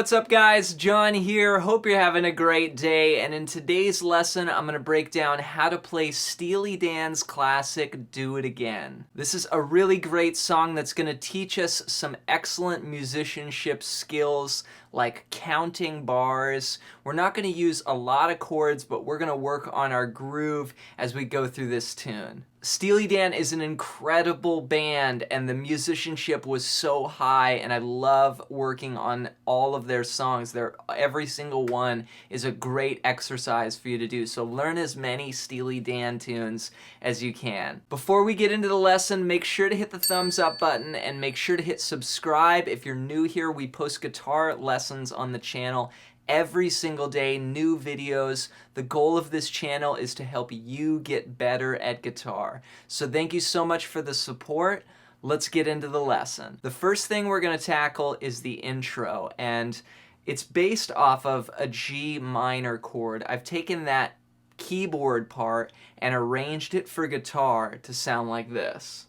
what's up guys? John here. Hope you're having a great day, and in today's lesson I'm going to break down how to play Steely Dan's classic Do It Again. This is a really great song that's going to teach us some excellent musicianship skills like counting bars. We're not going to use a lot of chords, but we're going to work on our groove as we go through this tune. Steely Dan is an incredible band, and the musicianship was so high, and I love working on all of their songs. Every single one is a great exercise for you to do, so learn as many Steely Dan tunes as you can. Before we get into the lesson, make sure to hit the thumbs up button and make sure to hit subscribe. If you're new here, we post guitar lessons on the channel every single day, new videos. The goal of this channel is to help you get better at guitar. So thank you so much for the support. Let's get into the lesson. The first thing we're going to tackle is the intro, and it's based off of a G minor chord. I've taken that keyboard part and arranged it for guitar to sound like this.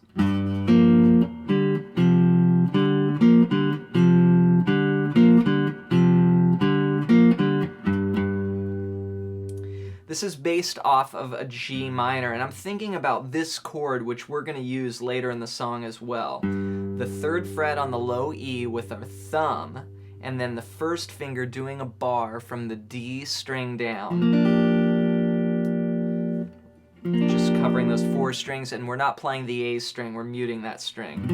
This is based off of a G minor, and I'm thinking about this chord, which we're going to use later in the song as well. The third fret on the low E with our thumb, and then the first finger doing a bar from the D string down. Just covering those four strings, and we're not playing the A string, we're muting that string.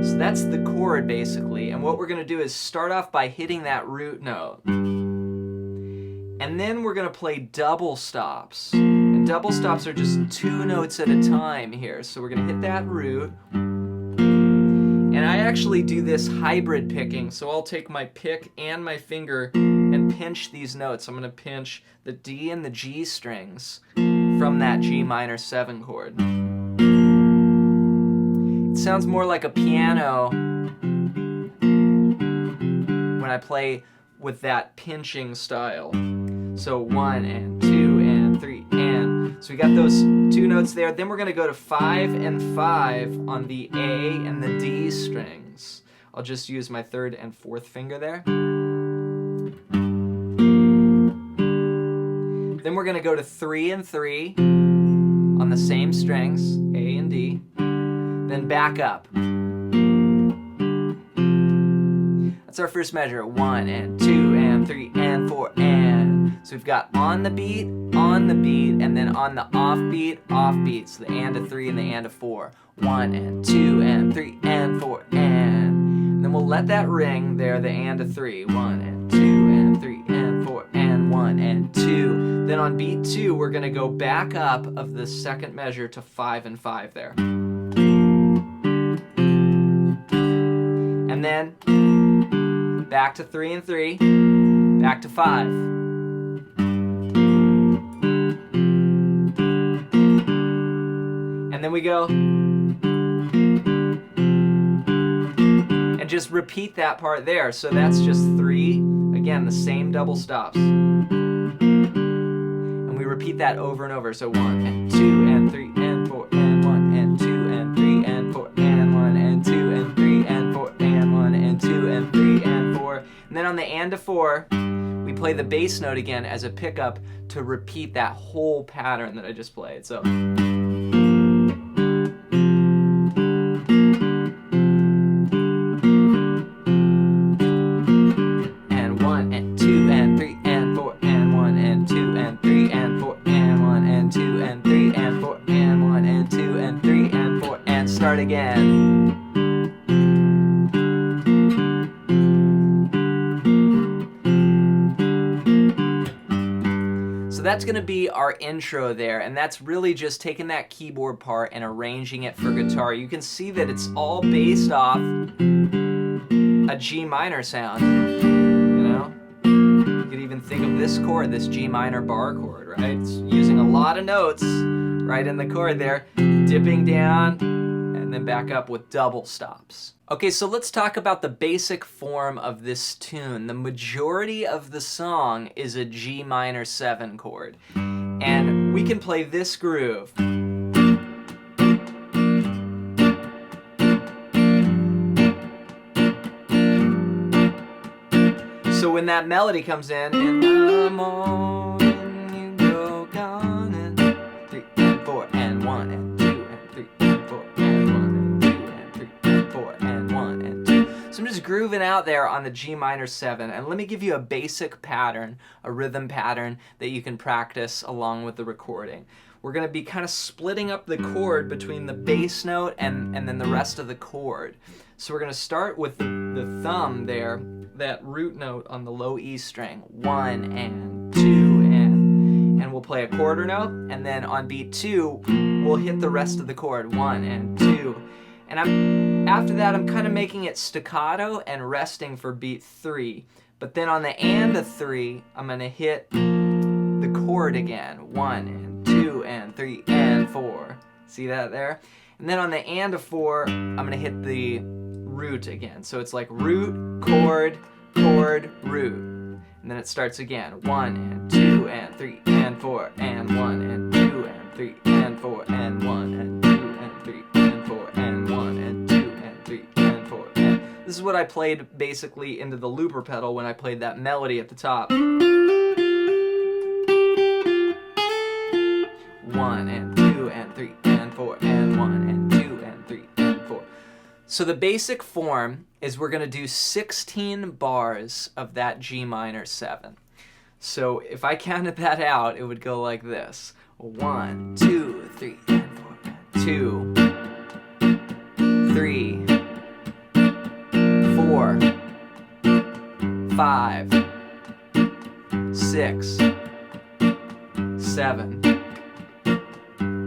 So that's the chord basically, and what we're going to do is start off by hitting that root note. And then we're going to play double stops. And double stops are just two notes at a time here. So we're going to hit that root. And I actually do this hybrid picking. So I'll take my pick and my finger and pinch these notes. I'm going to pinch the D and the G strings from that G minor 7 chord. It sounds more like a piano when I play with that pinching style. So 1 and 2 and 3 and, so we got those two notes there. Then we're going to go to 5 and 5 on the A and the D strings. I'll just use my third and fourth finger there. Then we're going to go to 3 and 3 on the same strings, A and D. Then back up. That's our first measure. 1 and 2 and 3 and 4 and. So we've got on the beat, and then on the off beat. So the and a 3 and the and a 4. 1 and 2 and 3 and 4 and then we'll let that ring there, the and a 3. 1 and 2 and 3 and 4 and 1 and 2. Then on beat 2, we're going to go back up of the second measure to 5 and 5 there. And then back to 3 and 3, back to 5. And then we go and just repeat that part there. So that's just 3, again, the same double stops. And we repeat that over and over. So 1 and 2 and 3 and 4 and 1 and 2 and 3 and 4 and 1 and 2 and 3 and 4 and 1 and 2 and 3 and 4. And then on the and a 4, we play the bass note again as a pickup to repeat that whole pattern that I just played. So and 1 and 2 and 3 and 4 and 1 and 2 and 3 and 4 and 1 and 2 and 3 and 4 and 1 and 2 and 3 and 4 and start again. So that's going to be our intro there, and that's really just taking that keyboard part and arranging it for guitar. You can see that it's all based off a G minor sound, you know? You could even think of this chord, this G minor bar chord, right? It's using a lot of notes right in the chord there, dipping down, and then back up with double stops. Okay, so let's talk about the basic form of this tune. The majority of the song is a G minor 7 chord, and we can play this groove. when that melody comes in the morning you go gone, and 3 and 4 and 1 and 2 and 3 and 4 and 1 and 2 and 3 and 4 and 1 and 2. So I'm just grooving out there on the G minor 7, and let me give you a basic pattern, a rhythm pattern that you can practice along with the recording. We're going to be kind of splitting up the chord between the bass note and then the rest of the chord. So we're going to start with the thumb there, that root note on the low E string, 1 and 2 and we'll play a quarter note, and then on beat 2 we'll hit the rest of the chord, 1 and 2. And after that I'm kind of making it staccato and resting for beat 3. But then on the and of 3 I'm going to hit the chord again, 1 and 2 and 3 and 4. See that there? And then on the and of 4 I'm going to hit the root again. So it's like root, chord, chord, root. And then it starts again. 1 and 2 and 3 and 4 and 1 and 2 and 3 and 4 and 1 and 2 and 3 and 4 and 1 and 2 and 3 and 4 and... This is what I played basically into the looper pedal when I played that melody at the top. 1 and 2 and 3 and 4 and 1 and 2 and 3 and 4. So the basic form is we're going to do 16 bars of that G minor 7. So if I counted that out, it would go like this. 1, 2, 3, and 4, 2, 3, 4, 5, 6, 7,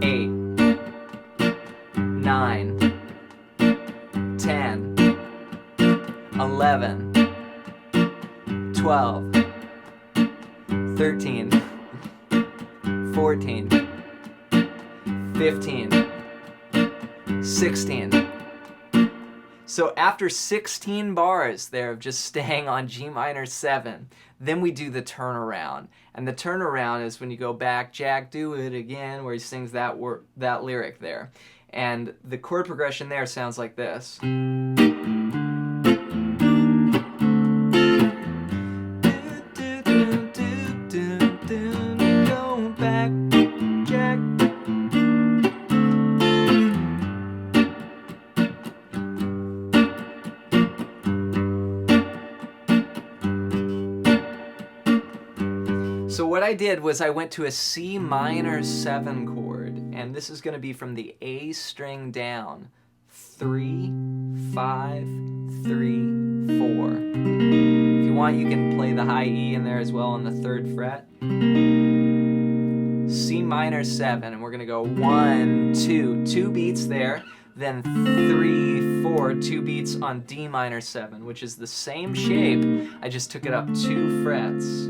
8, 9, 10, 11, 12, 13, 14, 15, 16. So after 16 bars there of just staying on G minor 7, then we do the turnaround. And the turnaround is when you go back, Jack, do it again, where he sings that lyric there. And the chord progression there sounds like this. Go back, Jack. So what I did was I went to a C minor 7 chord, and this is going to be from the A string down. 3, 5, 3, 4. If you want, you can play the high E in there as well on the 3rd fret. C minor 7, and we're going to go 1, 2, 2 beats there, then 3, 4, 2 beats on D minor 7, which is the same shape, I just took it up 2 frets.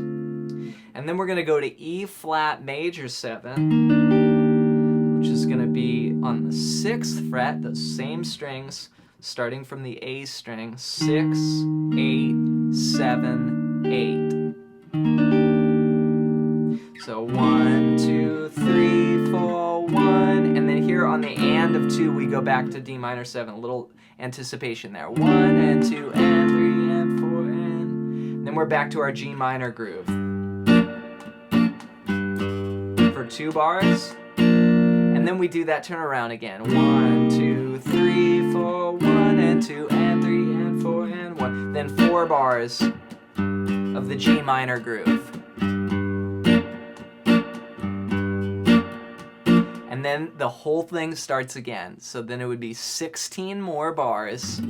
And then we're going to go to E flat major 7, which is going to be on the 6th fret, those same strings, starting from the A string, 6, 8, 7, 8. So 1, 2, 3, 4, 1, and then here on the and of 2 we go back to D minor 7, a little anticipation there. 1 and 2 and 3 and 4 and then we're back to our G minor groove. For 2 bars, and then we do that turnaround again. 1, 2, 3, 4, 1 and 2 and 3 and 4 and 1. Then 4 bars of the G minor groove. And then the whole thing starts again. So then it would be 16 more bars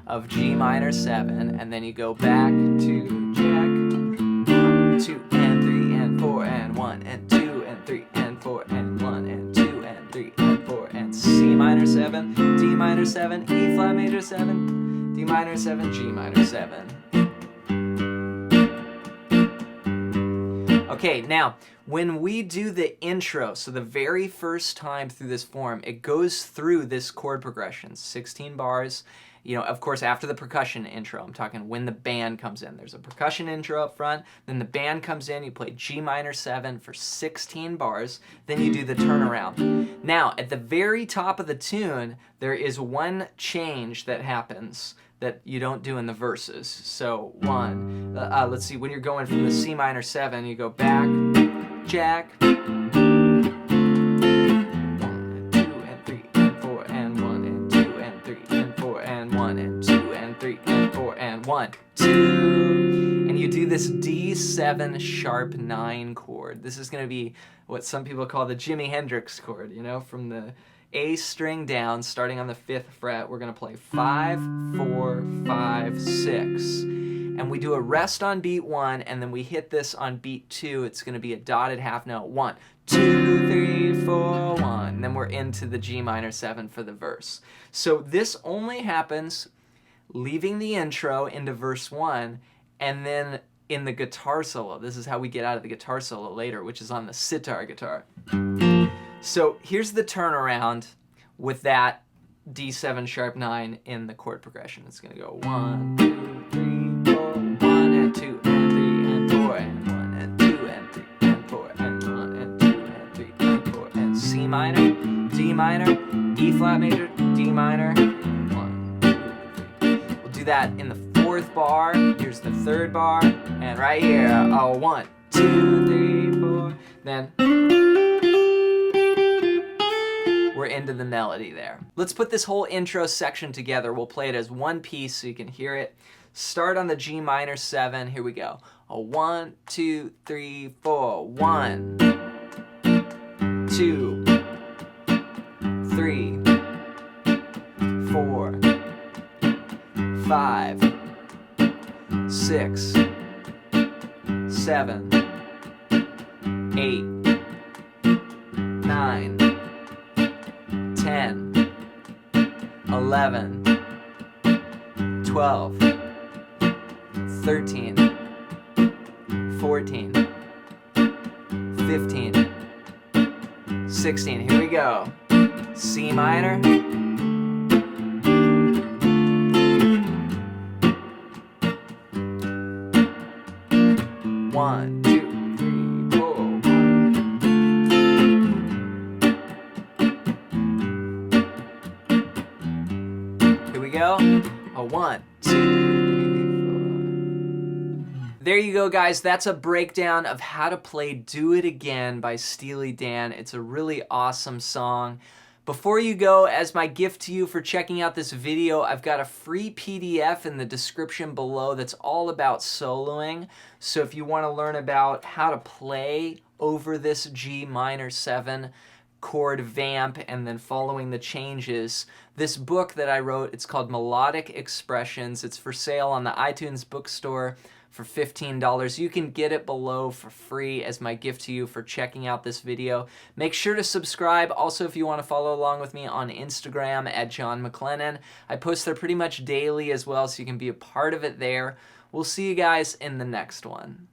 of G minor 7, and then you go back to Jack. 1, 2 and 3 and 4 and 1 and 2 and 3 and 4 and 1 and 2 and 3 and 4 and C minor 7, D minor 7, E flat major 7, D minor 7, G minor 7. Okay, now when we do the intro, so the very first time through this form, it goes through this chord progression, 16 bars. You know, of course, after the percussion intro, I'm talking when the band comes in. There's a percussion intro up front, then the band comes in, you play G minor 7 for 16 bars, then you do the turnaround. Now, at the very top of the tune, there is one change that happens that you don't do in the verses. So 1, let's see, when you're going from the C minor 7, you go back, Jack, 1 and 2 and 3 and 4 and 1 and 2 and 3 and 4 and 1 and 2 and 3 and 4 and 1, 2, and you do this D7 sharp 9 chord. This is going to be what some people call the Jimi Hendrix chord, you know, from the A string down, starting on the 5th fret. We're going to play 5, 4, 5, 6. And we do a rest on beat 1, and then we hit this on beat 2. It's going to be a dotted half note. 1, 2, 3, 4, 1. And then we're into the G minor 7 for the verse. So this only happens leaving the intro into verse 1, and then in the guitar solo. This is how we get out of the guitar solo later, which is on the sitar guitar. So here's the turnaround with that D7 sharp 9 in the chord progression. It's going to go 1, 2, 3, 4, 1 and 2 and 3 and 4 and 1 and 2 and 3 and 4 and 1 and 2 and 3 and 4 and C minor, D minor, E flat major, D minor, 1, 2, 3. We'll do that in the 4th bar. Here's the 3rd bar, and right here, 1, 2, 3, 4. Then we're into the melody there. Let's put this whole intro section together. We'll play it as one piece so you can hear it. Start on the G minor 7. Here we go. 1, 2, 3, 4. 1, 2, 3, 4, 5, 6, 7, 8, 9, 10, 11, 12, 13, 14, 15, 16. Here we go. C minor. 1, 2, 3, 4. Here we go. 1, 2, 3, 4. There you go, guys. That's a breakdown of how to play Do It Again by Steely Dan. It's a really awesome song. Before you go, as my gift to you for checking out this video, I've got a free PDF in the description below that's all about soloing. So if you want to learn about how to play over this G minor 7 chord vamp and then following the changes, this book that I wrote, it's called Melodic Expressions. It's for sale on the iTunes bookstore for $15. You can get it below for free as my gift to you for checking out this video. Make sure to subscribe. Also, if you want to follow along with me on Instagram at John MacLennan, I post there pretty much daily as well, so you can be a part of it there. We'll see you guys in the next one.